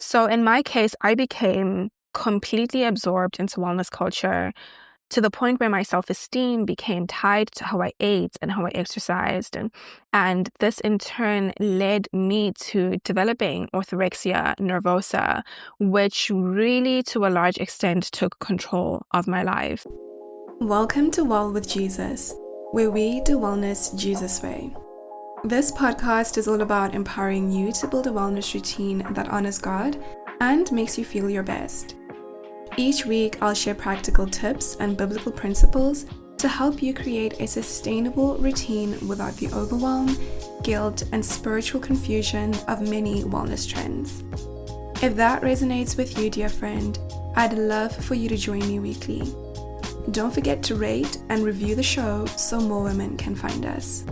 So in my case, I became completely absorbed into wellness culture to the point where my self-esteem became tied to how I ate and how I exercised. And this in turn led me to developing orthorexia nervosa, which really to a large extent took control of my life. Welcome to Well with Jesus, where we do wellness Jesus' way. This podcast is all about empowering you to build a wellness routine that honors God and makes you feel your best. Each week, I'll share practical tips and biblical principles to help you create a sustainable routine without the overwhelm, guilt, and spiritual confusion of many wellness trends. If that resonates with you, dear friend, I'd love for you to join me weekly. Don't forget to rate and review the show so more women can find us.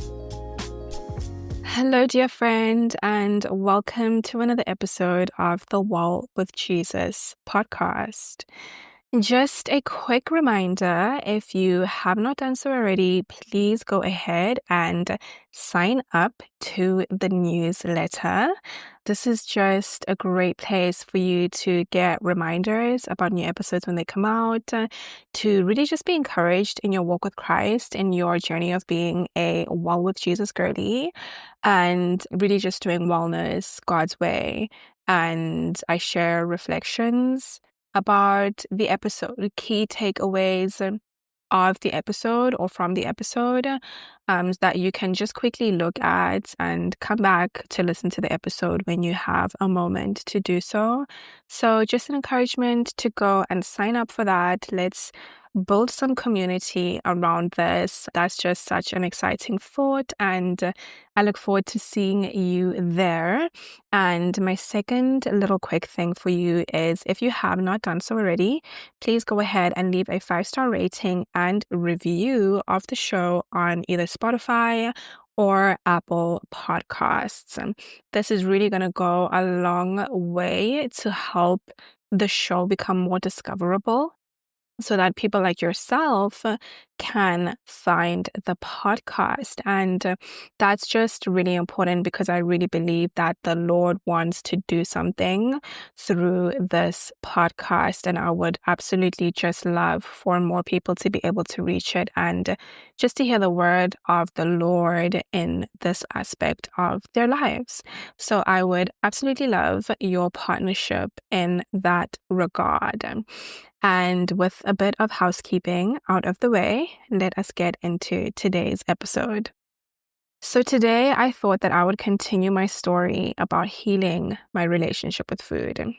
Hello, dear friend, and welcome to another episode of the Well with Jesus podcast. Just a quick reminder, if you have not done so already, please go ahead and sign up to the newsletter. This is just a great place for you to get reminders about new episodes when they come out, to really just be encouraged in your walk with Christ, in your journey of being a Well with Jesus girly, and really just doing wellness God's way. And I share reflections about the episode, key takeaways of the episode or from the episode that you can just quickly look at and come back to listen to the episode when you have a moment to do so. So just an encouragement to go and sign up for that. Let's build some community around this. That's just such an exciting thought, and I look forward to seeing you there. And my second little quick thing for you is, if you have not done so already, please go ahead and leave a 5-star rating and review of the show on either Spotify or Apple Podcasts. This is really going to go a long way to help the show become more discoverable, so that people like yourself can find the podcast. And that's just really important, because I really believe that the Lord wants to do something through this podcast. And I would absolutely just love for more people to be able to reach it and just to hear the word of the Lord in this aspect of their lives. So I would absolutely love your partnership in that regard. And with a bit of housekeeping out of the way, let us get into today's episode. So today I thought that I would continue my story about healing my relationship with food.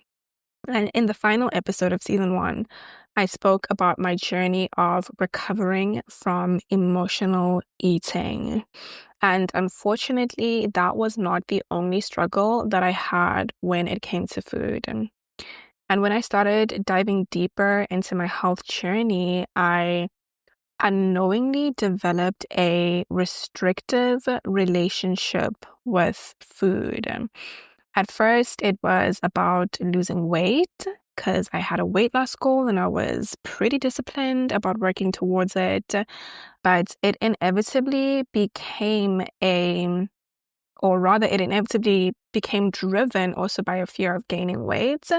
And in the final episode of season 1, I spoke about my journey of recovering from emotional eating. And unfortunately, that was not the only struggle that I had when it came to food. And when I started diving deeper into my health journey, I unknowingly developed a restrictive relationship with food. At first, it was about losing weight, because I had a weight loss goal and I was pretty disciplined about working towards it. But it inevitably became it inevitably became driven also by a fear of gaining weight,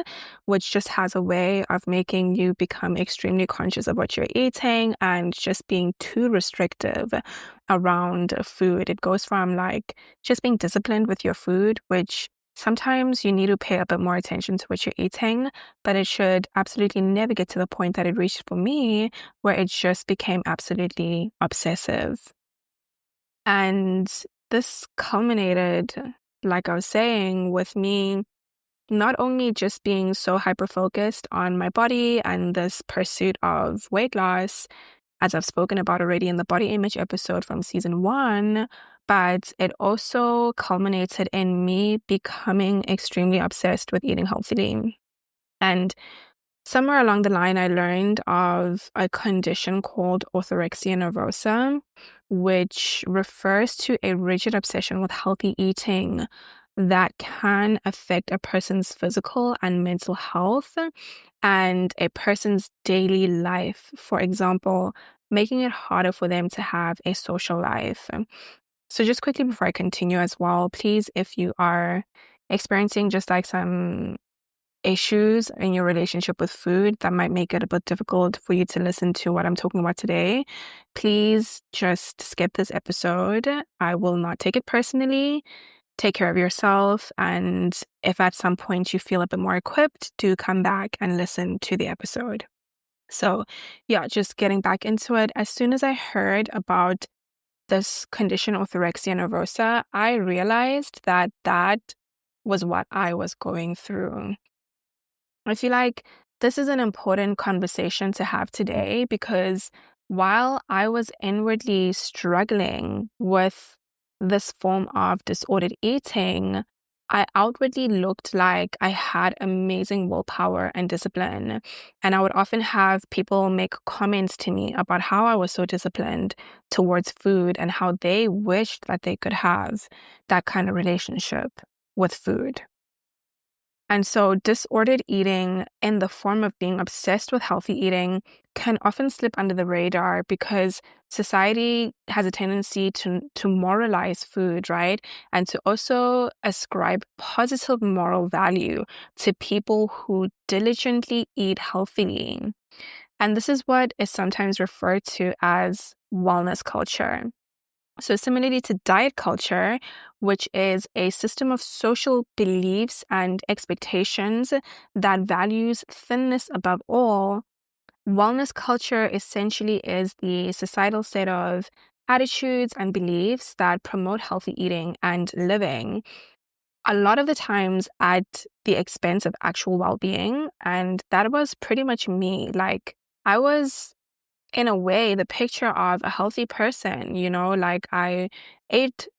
which just has a way of making you become extremely conscious of what you're eating and just being too restrictive around food. It goes from like just being disciplined with your food, which sometimes you need to pay a bit more attention to what you're eating, but it should absolutely never get to the point that it reached for me, where it just became absolutely obsessive. And this culminated, like I was saying, with me not only just being so hyper-focused on my body and this pursuit of weight loss, as I've spoken about already in the body image episode from season 1, but it also culminated in me becoming extremely obsessed with eating healthily. And somewhere along the line, I learned of a condition called Orthorexia Nervosa, which refers to a rigid obsession with healthy eating that can affect a person's physical and mental health and a person's daily life. For example, making it harder for them to have a social life. So just quickly before I continue as well, please, if you are experiencing just like some issues in your relationship with food that might make it a bit difficult for you to listen to what I'm talking about today, please just skip this episode. I will not take it personally. Take care of yourself. And if at some point you feel a bit more equipped, do come back and listen to the episode. So yeah, just getting back into it. As soon as I heard about this condition, orthorexia nervosa, I realized that that was what I was going through. I feel like this is an important conversation to have today because while I was inwardly struggling with this form of disordered eating, I outwardly looked like I had amazing willpower and discipline. And I would often have people make comments to me about how I was so disciplined towards food and how they wished that they could have that kind of relationship with food. And so disordered eating in the form of being obsessed with healthy eating can often slip under the radar because society has a tendency to moralize food, right? And to also ascribe positive moral value to people who diligently eat healthily. And this is what is sometimes referred to as wellness culture. So similarly to diet culture, which is a system of social beliefs and expectations that values thinness above all, wellness culture essentially is the societal set of attitudes and beliefs that promote healthy eating and living, a lot of the times at the expense of actual well-being. And that was pretty much me. Like, I was in a way, the picture of a healthy person, like I ate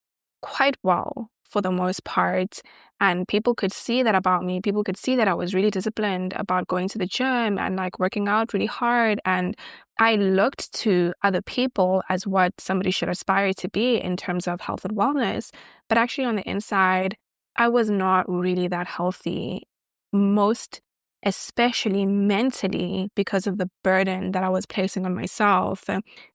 quite well for the most part. And people could see that about me. People could see that I was really disciplined about going to the gym and like working out really hard. And I looked to other people as what somebody should aspire to be in terms of health and wellness. But actually on the inside, I was not really that healthy. Most especially mentally, because of the burden that I was placing on myself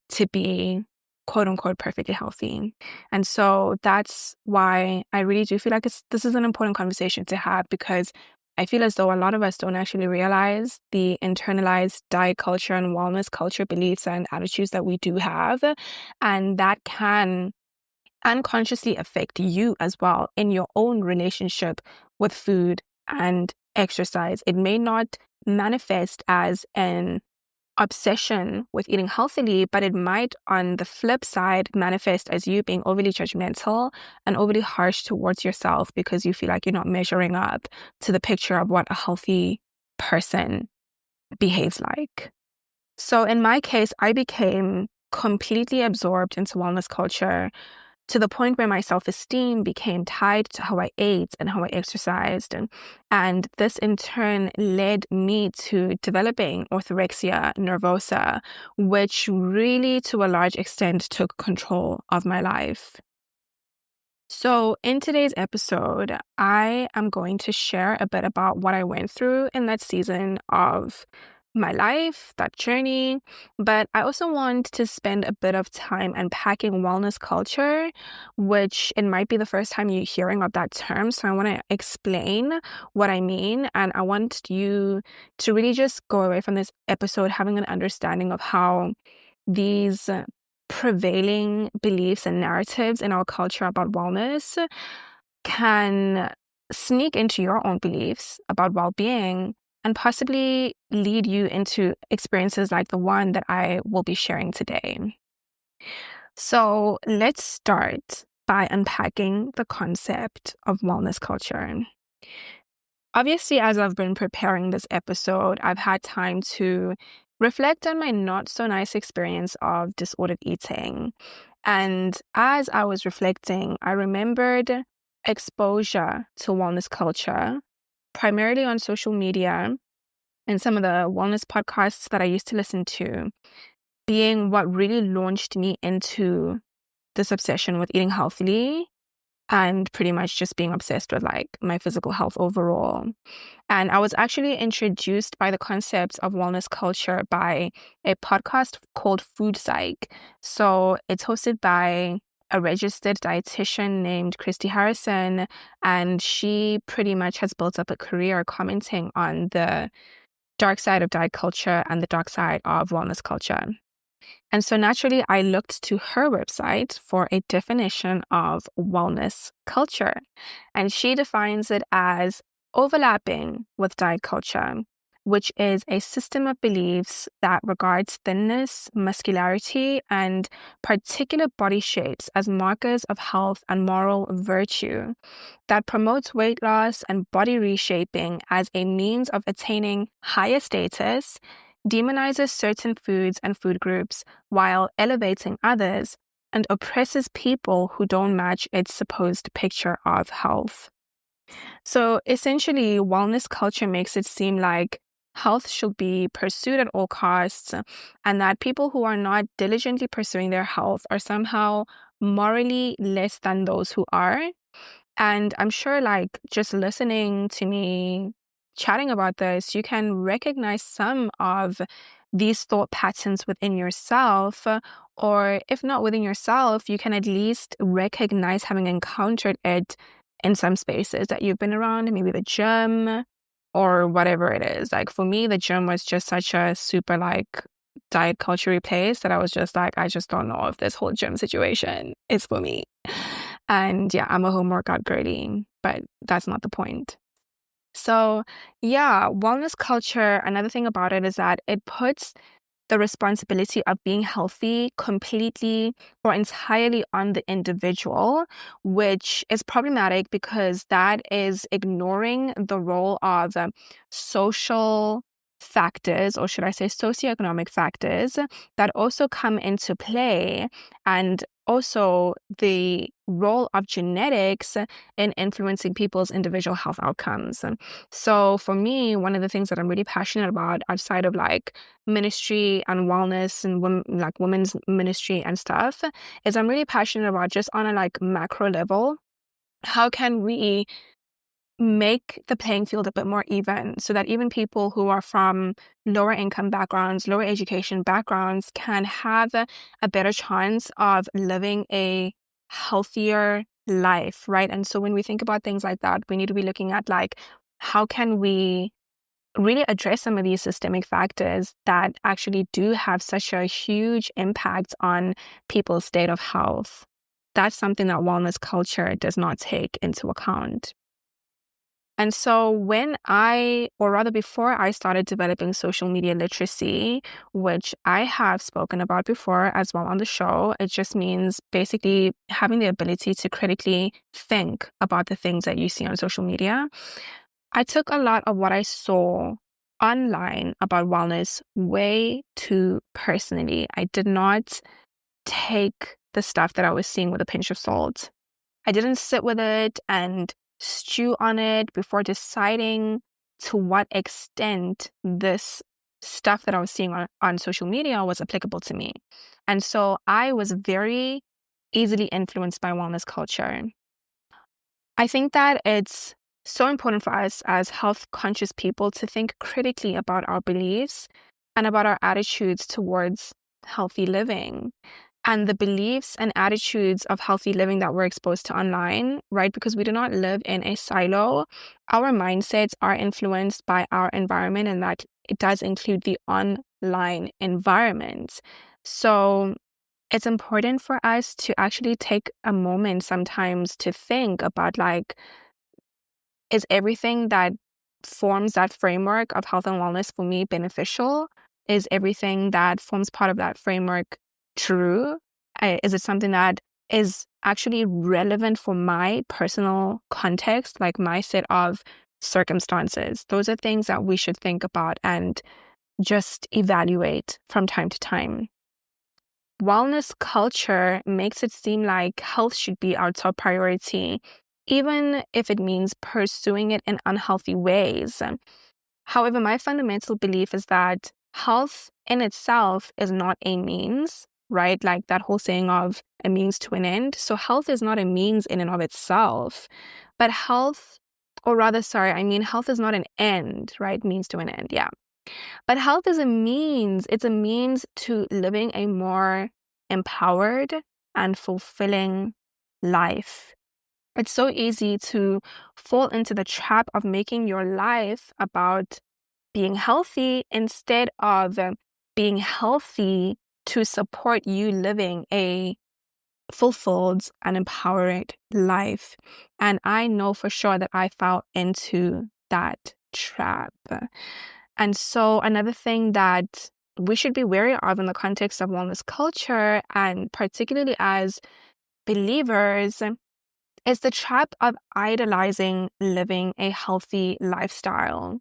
to be quote unquote perfectly healthy. And so that's why I really do feel like this is an important conversation to have, because I feel as though a lot of us don't actually realize the internalized diet culture and wellness culture beliefs and attitudes that we do have. And that can unconsciously affect you as well in your own relationship with food and exercise. It may not manifest as an obsession with eating healthily, but it might, on the flip side, manifest as you being overly judgmental and overly harsh towards yourself because you feel like you're not measuring up to the picture of what a healthy person behaves like. So in my case, I became completely absorbed into wellness culture to the point where my self-esteem became tied to how I ate and how I exercised. And this in turn led me to developing orthorexia nervosa, which really to a large extent took control of my life. So in today's episode, I am going to share a bit about what I went through in that season of my life, that journey, but I also want to spend a bit of time unpacking wellness culture, which it might be the first time you're hearing of that term. So I want to explain what I mean, and I want you to really just go away from this episode having an understanding of how these prevailing beliefs and narratives in our culture about wellness can sneak into your own beliefs about well-being and possibly lead you into experiences like the one that I will be sharing today. So let's start by unpacking the concept of wellness culture. Obviously, as I've been preparing this episode, I've had time to reflect on my not so nice experience of disordered eating. And as I was reflecting, I remembered exposure to wellness culture, primarily on social media and some of the wellness podcasts that I used to listen to, being what really launched me into this obsession with eating healthily and pretty much just being obsessed with like my physical health overall. And I was actually introduced by the concept of wellness culture by a podcast called Food Psych. So it's hosted by a registered dietitian named Christy Harrison, and she pretty much has built up a career commenting on the dark side of diet culture and the dark side of wellness culture. And so naturally, I looked to her website for a definition of wellness culture. And she defines it as overlapping with diet culture, which is a system of beliefs that regards thinness, muscularity, and particular body shapes as markers of health and moral virtue, that promotes weight loss and body reshaping as a means of attaining higher status, demonizes certain foods and food groups while elevating others, and oppresses people who don't match its supposed picture of health. So essentially, wellness culture makes it seem like health should be pursued at all costs, and that people who are not diligently pursuing their health are somehow morally less than those who are. And I'm sure, like, just listening to me chatting about this, you can recognize some of these thought patterns within yourself, or if not within yourself, you can at least recognize having encountered it in some spaces that you've been around, maybe the gym or whatever it is. Like for me, the gym was just such a super like diet culture place that I was just like, I just don't know if this whole gym situation is for me. And yeah, I'm a home workout girly, but that's not the point. So yeah, wellness culture, another thing about it is that it puts the responsibility of being healthy completely or entirely on the individual, which is problematic because that is ignoring the role of social factors, or should I say socioeconomic factors, that also come into play, and also the role of genetics in influencing people's individual health outcomes. So for me, one of the things that I'm really passionate about outside of like ministry and wellness and like women's ministry and stuff is I'm really passionate about just on a like macro level, how can we make the playing field a bit more even so that even people who are from lower income backgrounds, lower education backgrounds can have a better chance of living a healthier life, right? And so when we think about things like that, we need to be looking at like, how can we really address some of these systemic factors that actually do have such a huge impact on people's state of health? That's something that wellness culture does not take into account. And so before I started developing social media literacy, which I have spoken about before as well on the show, it just means basically having the ability to critically think about the things that you see on social media. I took a lot of what I saw online about wellness way too personally. I did not take the stuff that I was seeing with a pinch of salt. I didn't sit with it and stew on it before deciding to what extent this stuff that I was seeing on social media was applicable to me. And so I was very easily influenced by wellness culture. I think that it's so important for us as health conscious people to think critically about our beliefs and about our attitudes towards healthy living and the beliefs and attitudes of healthy living that we're exposed to online, right? Because we do not live in a silo. Our mindsets are influenced by our environment, and that it does include the online environment. So it's important for us to actually take a moment sometimes to think about like, is everything that forms that framework of health and wellness for me beneficial? Is everything that forms part of that framework true? Is it something that is actually relevant for my personal context, like my set of circumstances? Those are things that we should think about and just evaluate from time to time. Wellness culture makes it seem like health should be our top priority, even if it means pursuing it in unhealthy ways. However, my fundamental belief is that health in itself is not a means, right? Like that whole saying of a means to an end. So health is not a means in and of itself, but health is not an end, right? Means to an end, yeah. But health is a means. It's a means to living a more empowered, and fulfilling life. It's so easy to fall into the trap of making your life about being healthy instead of being healthy to support you living a fulfilled and empowered life. And I know for sure that I fell into that trap. And so another thing that we should be wary of in the context of wellness culture, and particularly as believers, is the trap of idolizing living a healthy lifestyle.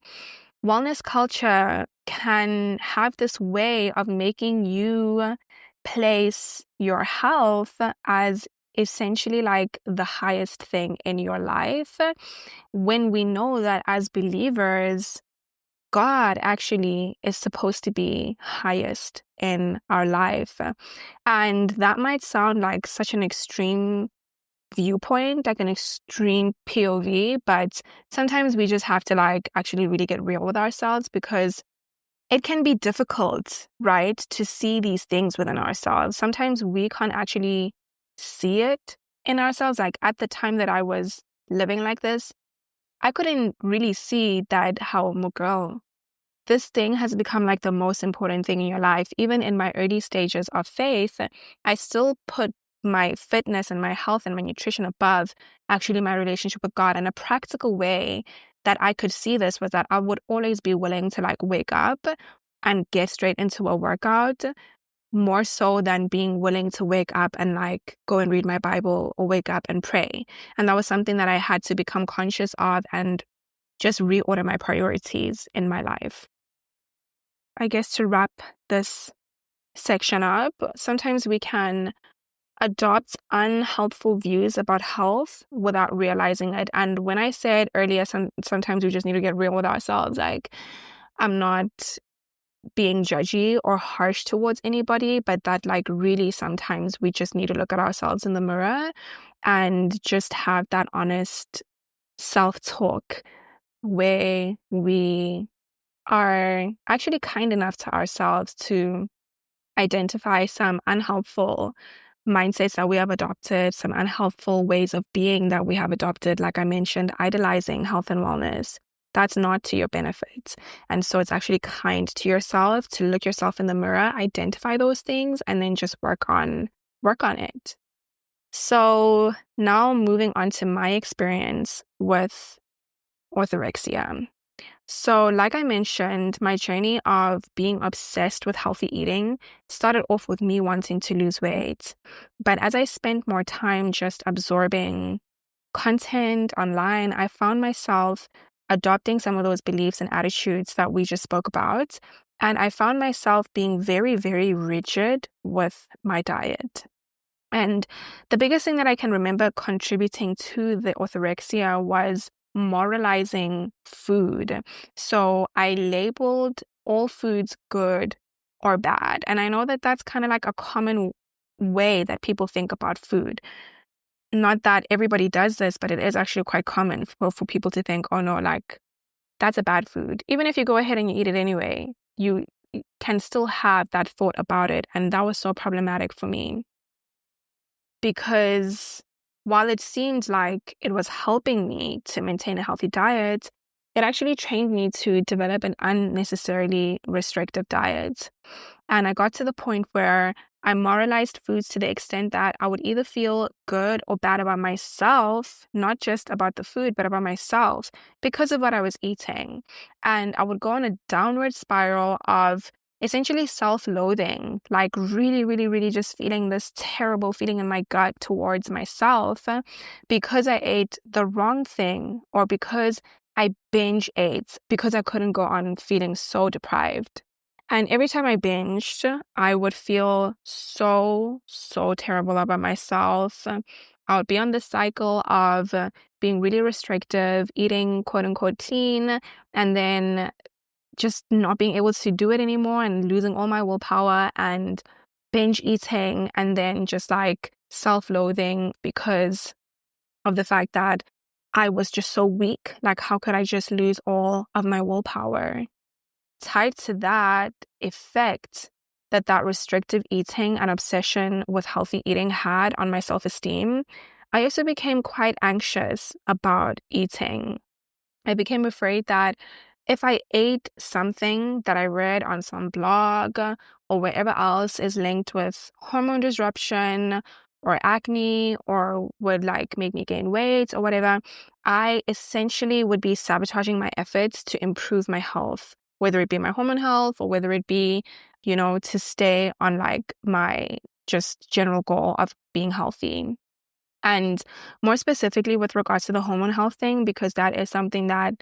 Wellness culture can have this way of making you place your health as essentially like the highest thing in your life, when we know that as believers, God actually is supposed to be highest in our life. And that might sound like such an extreme viewpoint, like an extreme POV, but sometimes we just have to like actually really get real with ourselves, because it can be difficult, right, to see these things within ourselves. Sometimes we can't actually see it in ourselves. Like at the time that I was living like this, I couldn't really see that how, girl, this thing has become like the most important thing in your life. Even in my early stages of faith, I still put my fitness and my health and my nutrition above actually my relationship with God. And a practical way that I could see this was that I would always be willing to like wake up and get straight into a workout, more so than being willing to wake up and like go and read my Bible or wake up and pray. And that was something that I had to become conscious of and just reorder my priorities in my life. I guess to wrap this section up, sometimes we can adopt unhelpful views about health without realizing it. And when I said earlier, sometimes we just need to get real with ourselves. Like, I'm not being judgy or harsh towards anybody, but that like really sometimes we just need to look at ourselves in the mirror and just have that honest self-talk where we are actually kind enough to ourselves to identify some unhelpful mindsets that we have adopted, some unhelpful ways of being that we have adopted. Like I mentioned, idolizing health and wellness. That's not to your benefit. And so it's actually kind to yourself to look yourself in the mirror, identify those things, and then just work on it. So now moving on to my experience with orthorexia. So like I mentioned, my journey of being obsessed with healthy eating started off with me wanting to lose weight. But as I spent more time just absorbing content online, I found myself adopting some of those beliefs and attitudes that we just spoke about. And I found myself being very, very rigid with my diet. And the biggest thing that I can remember contributing to the orthorexia was moralizing food. So I labeled all foods good or bad. And I know that that's kind of like a common way that people think about food. Not that everybody does this, but it is actually quite common for people to think, oh no, like that's a bad food. Even if you go ahead and you eat it anyway, you can still have that thought about it. And that was so problematic for me, because while it seemed like it was helping me to maintain a healthy diet, it actually trained me to develop an unnecessarily restrictive diet. And I got to the point where I moralized foods to the extent that I would either feel good or bad about myself, not just about the food, but about myself because of what I was eating. And I would go on a downward spiral of essentially self-loathing, like really, really, really just feeling this terrible feeling in my gut towards myself because I ate the wrong thing, or because I binge ate because I couldn't go on feeling so deprived. And every time I binged, I would feel so terrible about myself. I would be on this cycle of being really restrictive, eating quote unquote clean, and then just not being able to do it anymore and losing all my willpower and binge eating, and then just like self-loathing because of the fact that I was just so weak. Like, how could I just lose all of my willpower? Tied to that effect that restrictive eating and obsession with healthy eating had on my self-esteem, I also became quite anxious about eating. I became afraid that if I ate something that I read on some blog or wherever else is linked with hormone disruption or acne or would like make me gain weight or whatever, I essentially would be sabotaging my efforts to improve my health, whether it be my hormone health or whether it be, to stay on like my just general goal of being healthy. And more specifically with regards to the hormone health thing, because that is something that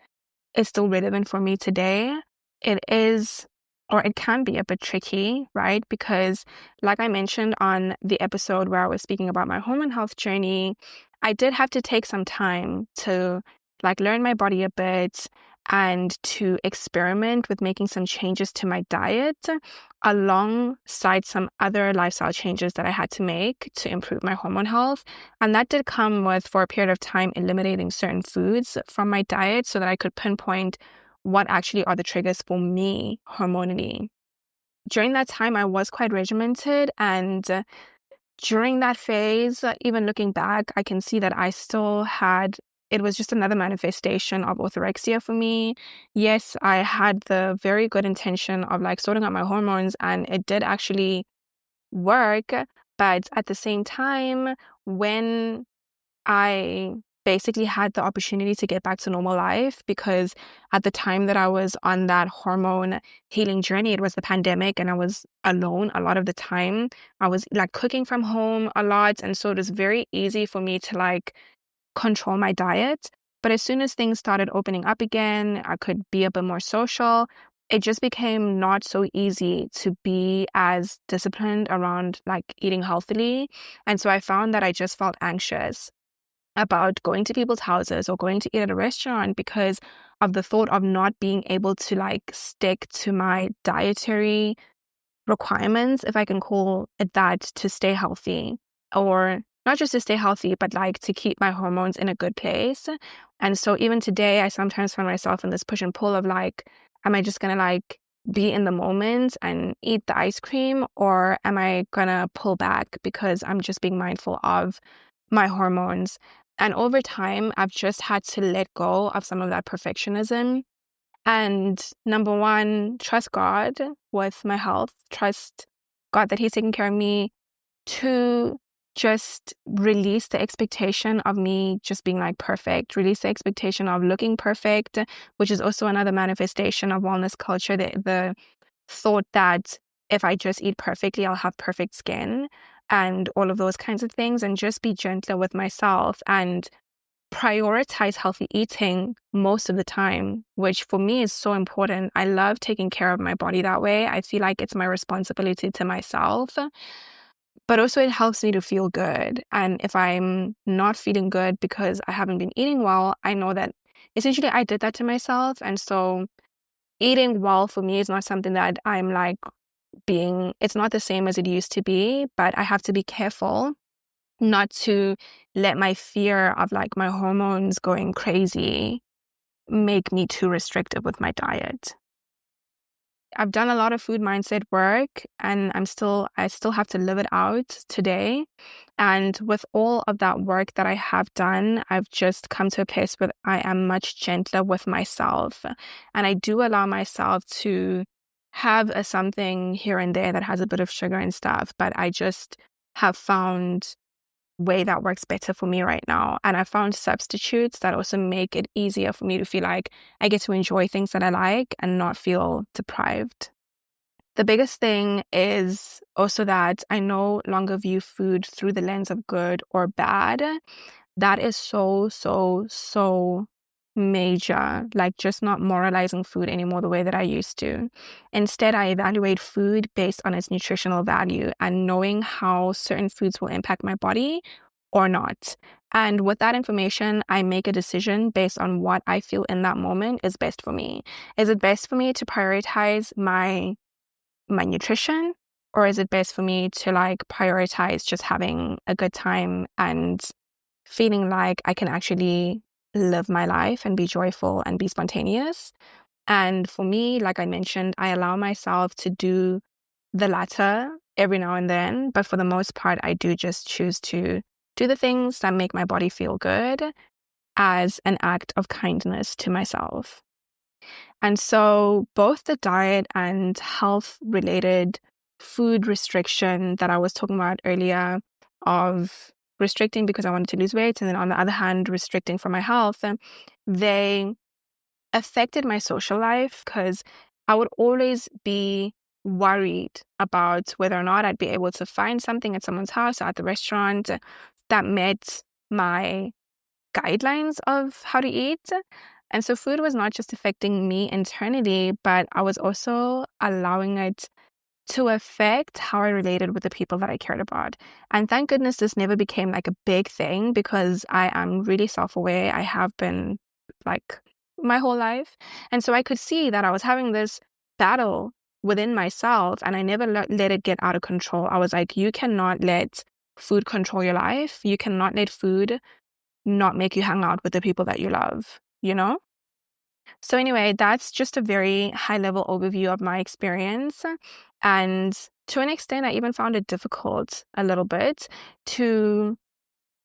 is still relevant for me today, it is, or it can be a bit tricky, right? Because like I mentioned on the episode where I was speaking about my hormone health journey, I did have to take some time to like learn my body a bit and to experiment with making some changes to my diet alongside some other lifestyle changes that I had to make to improve my hormone health. And that did come with, for a period of time, eliminating certain foods from my diet so that I could pinpoint what actually are the triggers for me hormonally. During that time, I was quite regimented, and during that phase, even looking back, I can see that I still had, it was just another manifestation of orthorexia for me. Yes, I had the very good intention of like sorting out my hormones, and it did actually work. But at the same time, when I basically had the opportunity to get back to normal life, because at the time that I was on that hormone healing journey, it was the pandemic and I was alone a lot of the time. I was like cooking from home a lot. And so it was very easy for me to like control my diet. But as soon as things started opening up again, I could be a bit more social. It just became not so easy to be as disciplined around like eating healthily. And so I found that I just felt anxious about going to people's houses or going to eat at a restaurant because of the thought of not being able to like stick to my dietary requirements, if I can call it that, to stay healthy, or not just to stay healthy, but like to keep my hormones in a good place. And so even today, I sometimes find myself in this push and pull of like, am I just gonna like be in the moment and eat the ice cream, or am I gonna pull back because I'm just being mindful of my hormones? And over time, I've just had to let go of some of that perfectionism. And number one, trust God with my health, trust God that He's taking care of me. Two, just release the expectation of me just being like perfect, release the expectation of looking perfect, which is also another manifestation of wellness culture. The thought that if I just eat perfectly, I'll have perfect skin and all of those kinds of things, and just be gentler with myself and prioritize healthy eating most of the time, which for me is so important. I love taking care of my body that way. I feel like it's my responsibility to myself, but also it helps me to feel good. And if I'm not feeling good because I haven't been eating well, I know that essentially I did that to myself. And so eating well for me is not something that I'm like it's not the same as it used to be, but I have to be careful not to let my fear of like my hormones going crazy make me too restrictive with my diet. I've done a lot of food mindset work, and I still have to live it out today. And with all of that work that I have done, I've just come to a place where I am much gentler with myself. And I do allow myself to have something here and there that has a bit of sugar and stuff, but I just have found way that works better for me right now. And I found substitutes that also make it easier for me to feel like I get to enjoy things that I like and not feel deprived. The biggest thing is also that I no longer view food through the lens of good or bad. That is so major, like just not moralizing food anymore the way that I used to. Instead, I evaluate food based on its nutritional value and knowing how certain foods will impact my body or not. And with that information, I make a decision based on what I feel in that moment is best for me. Is it best for me to prioritize my nutrition, or is it best for me to like prioritize just having a good time and feeling like I can actually live my life and be joyful and be spontaneous? And for me, like I mentioned, I allow myself to do the latter every now and then, but for the most part, I do just choose to do the things that make my body feel good as an act of kindness to myself. And so both the diet and health-related food restriction that I was talking about earlier, of restricting because I wanted to lose weight, and then on the other hand, restricting for my health, they affected my social life because I would always be worried about whether or not I'd be able to find something at someone's house or at the restaurant that met my guidelines of how to eat. And so food was not just affecting me internally, but I was also allowing it to affect how I related with the people that I cared about. And thank goodness this never became like a big thing, because I am really self-aware. I have been like my whole life. And so I could see that I was having this battle within myself, and I never let it get out of control. I was like, you cannot let food control your life. You cannot let food not make you hang out with the people that you love, you know? So anyway, that's just a very high level overview of my experience. And to an extent, I even found it difficult a little bit to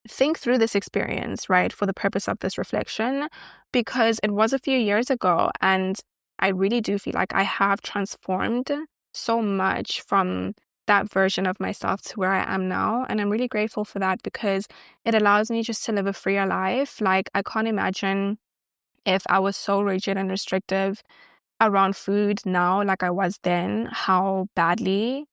think through this experience, right, for the purpose of this reflection, because it was a few years ago. And I really do feel like I have transformed so much from that version of myself to where I am now. And I'm really grateful for that, because it allows me just to live a freer life. Like, I can't imagine if I was so rigid and restrictive around food now, like I was then, how badly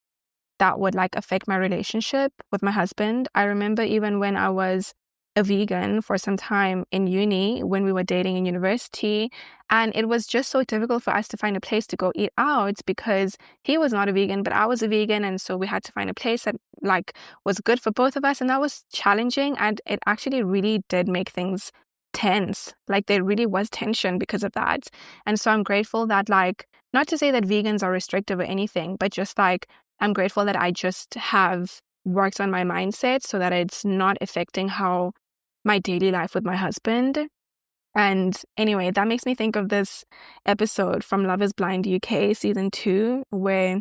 that would like affect my relationship with my husband. I remember even when I was a vegan for some time in uni, when we were dating in university, and it was just so difficult for us to find a place to go eat out, because he was not a vegan, but I was a vegan. And so we had to find a place that like was good for both of us. And that was challenging. And it actually really did make things tense. Like, there really was tension because of that. And so I'm grateful that, like, not to say that vegans are restrictive or anything, but just like, I'm grateful that I just have worked on my mindset so that it's not affecting how my daily life with my husband. And anyway, that makes me think of this episode from Love is Blind UK season 2, where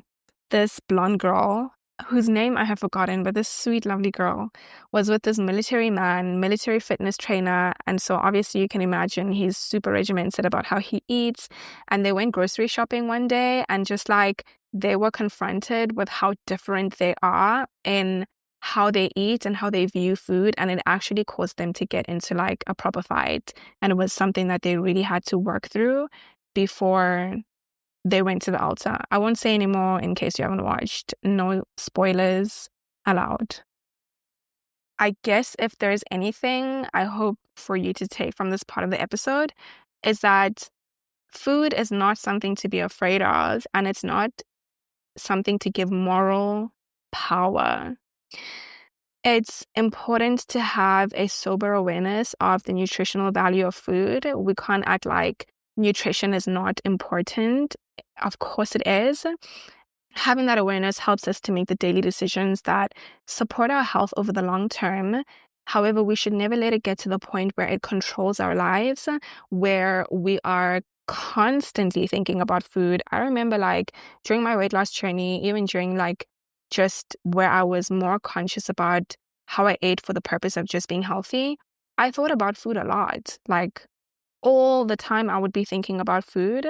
this blonde girl, whose name I have forgotten, but this sweet, lovely girl, was with this military man, military fitness trainer. And so obviously you can imagine he's super regimented about how he eats. And they went grocery shopping one day, and just like they were confronted with how different they are in how they eat and how they view food. And it actually caused them to get into like a proper fight. And it was something that they really had to work through before they went to the altar. I won't say any more in case you haven't watched. No spoilers allowed. I guess if there's anything I hope for you to take from this part of the episode, is that food is not something to be afraid of, and it's not something to give moral power. It's important to have a sober awareness of the nutritional value of food. We can't act like nutrition is not important. Of course it is. Having that awareness helps us to make the daily decisions that support our health over the long term. However, we should never let it get to the point where it controls our lives, where we are constantly thinking about food. I remember like during my weight loss journey, even during like just where I was more conscious about how I ate for the purpose of just being healthy, I thought about food a lot. Like, all the time I would be thinking about food,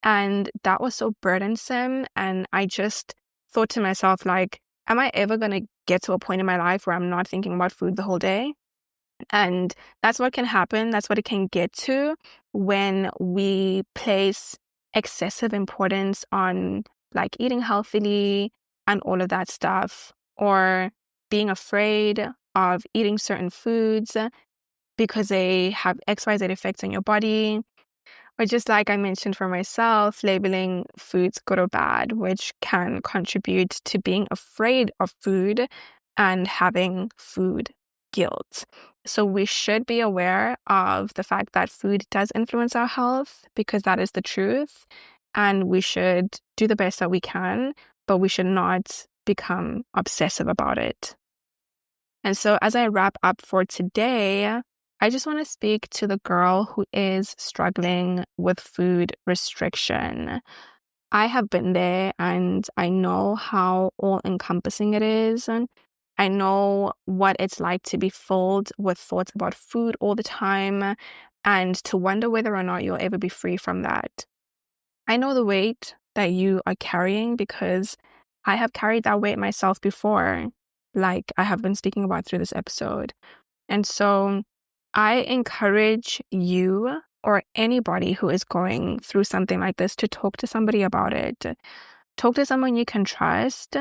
and that was so burdensome. And I just thought to myself, like, am I ever going to get to a point in my life where I'm not thinking about food the whole day? And that's what can happen. That's what it can get to when we place excessive importance on like eating healthily and all of that stuff, or being afraid of eating certain foods because they have XYZ effects on your body. Or just like I mentioned for myself, labeling foods good or bad, which can contribute to being afraid of food and having food guilt. So we should be aware of the fact that food does influence our health, because that is the truth. And we should do the best that we can, but we should not become obsessive about it. And so as I wrap up for today, I just want to speak to the girl who is struggling with food restriction. I have been there, and I know how all-encompassing it is. And I know what it's like to be filled with thoughts about food all the time and to wonder whether or not you'll ever be free from that. I know the weight that you are carrying because I have carried that weight myself before, like I have been speaking about through this episode. And so I encourage you or anybody who is going through something like this to talk to somebody about it. Talk to someone you can trust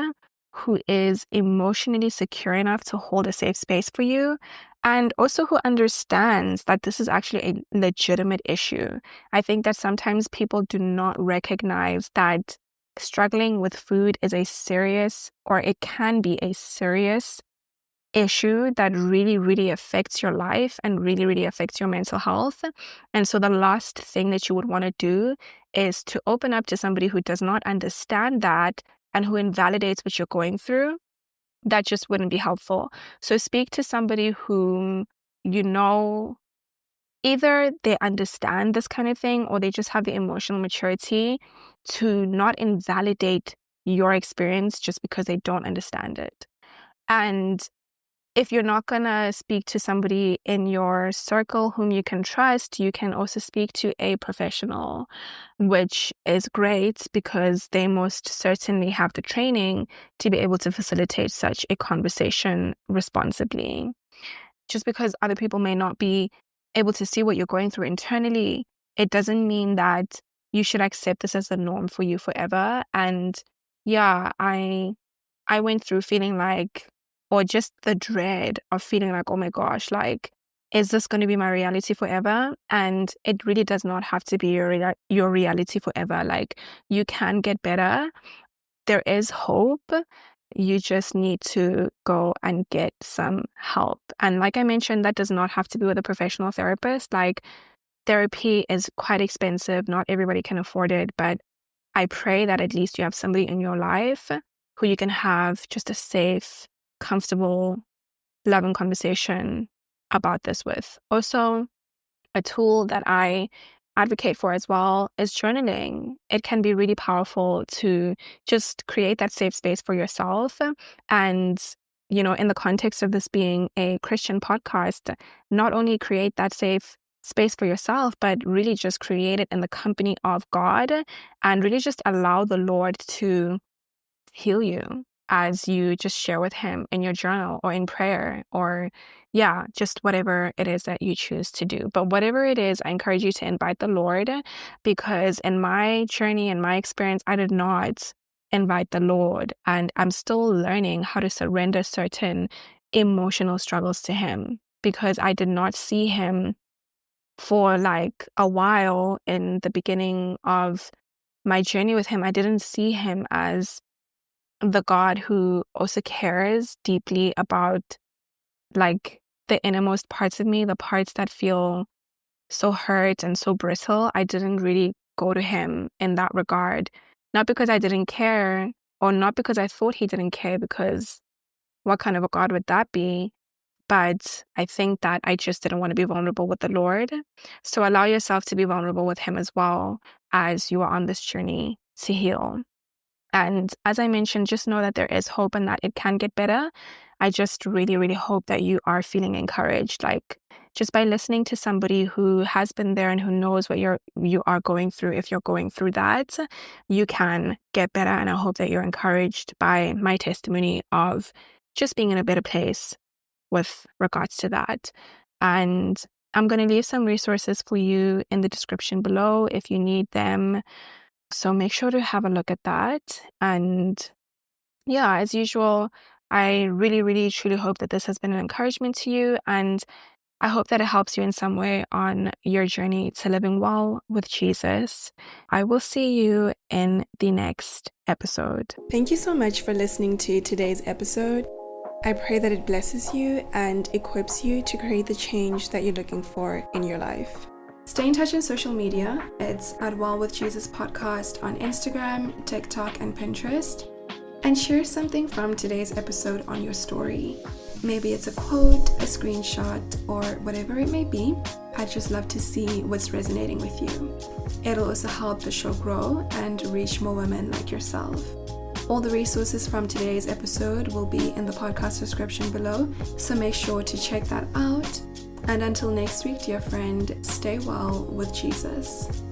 who is emotionally secure enough to hold a safe space for you, and also who understands that this is actually a legitimate issue. I think that sometimes people do not recognize that struggling with food is a serious, or it can be a serious issue that really, really affects your life and really, really affects your mental health. And so the last thing that you would want to do is to open up to somebody who does not understand that and who invalidates what you're going through. That just wouldn't be helpful. So speak to somebody whom you know either they understand this kind of thing or they just have the emotional maturity to not invalidate your experience just because they don't understand it. And if you're not going to speak to somebody in your circle whom you can trust, you can also speak to a professional, which is great because they most certainly have the training to be able to facilitate such a conversation responsibly. Just because other people may not be able to see what you're going through internally, it doesn't mean that you should accept this as the norm for you forever. And yeah, I went through feeling like, or just the dread of feeling like, oh my gosh, like, is this going to be my reality forever? And it really does not have to be your reality forever. Like, you can get better. There is hope. You just need to go and get some help. And like I mentioned, that does not have to be with a professional therapist. Like, therapy is quite expensive. Not everybody can afford it, but I pray that at least you have somebody in your life who you can have just a safe, comfortable, loving conversation about this with. Also, a tool that I advocate for as well is journaling. It can be really powerful to just create that safe space for yourself. And, in the context of this being a Christian podcast, not only create that safe space for yourself, but really just create it in the company of God and really just allow the Lord to heal you as you just share with him in your journal or in prayer or just whatever it is that you choose to do. But whatever it is, I encourage you to invite the Lord, because in my journey and my experience, I did not invite the Lord, and I'm still learning how to surrender certain emotional struggles to him because I did not see him for like a while in the beginning of my journey with him. I didn't see him as the God who also cares deeply about like the innermost parts of me, the parts that feel so hurt and so brittle. I didn't really go to him in that regard. Not because I didn't care or not because I thought he didn't care, because what kind of a God would that be? But I think that I just didn't want to be vulnerable with the Lord. So allow yourself to be vulnerable with him as well as you are on this journey to heal. And as I mentioned, just know that there is hope and that it can get better. I just really, really hope that you are feeling encouraged, like just by listening to somebody who has been there and who knows what you are going through. If you're going through that, you can get better. And I hope that you're encouraged by my testimony of just being in a better place with regards to that. And I'm going to leave some resources for you in the description below if you need them. So make sure to have a look at that. And as usual, I really, really, truly hope that this has been an encouragement to you. And I hope that it helps you in some way on your journey to living well with Jesus. I will see you in the next episode. Thank you so much for listening to today's episode. I pray that it blesses you and equips you to create the change that you're looking for in your life. Stay in touch on social media. It's at Well with Jesus Podcast on Instagram, TikTok, and Pinterest. And share something from today's episode on your story. Maybe it's a quote, a screenshot, or whatever it may be. I'd just love to see what's resonating with you. It'll also help the show grow and reach more women like yourself. All the resources from today's episode will be in the podcast description below, so make sure to check that out. And until next week, dear friend, stay well with Jesus.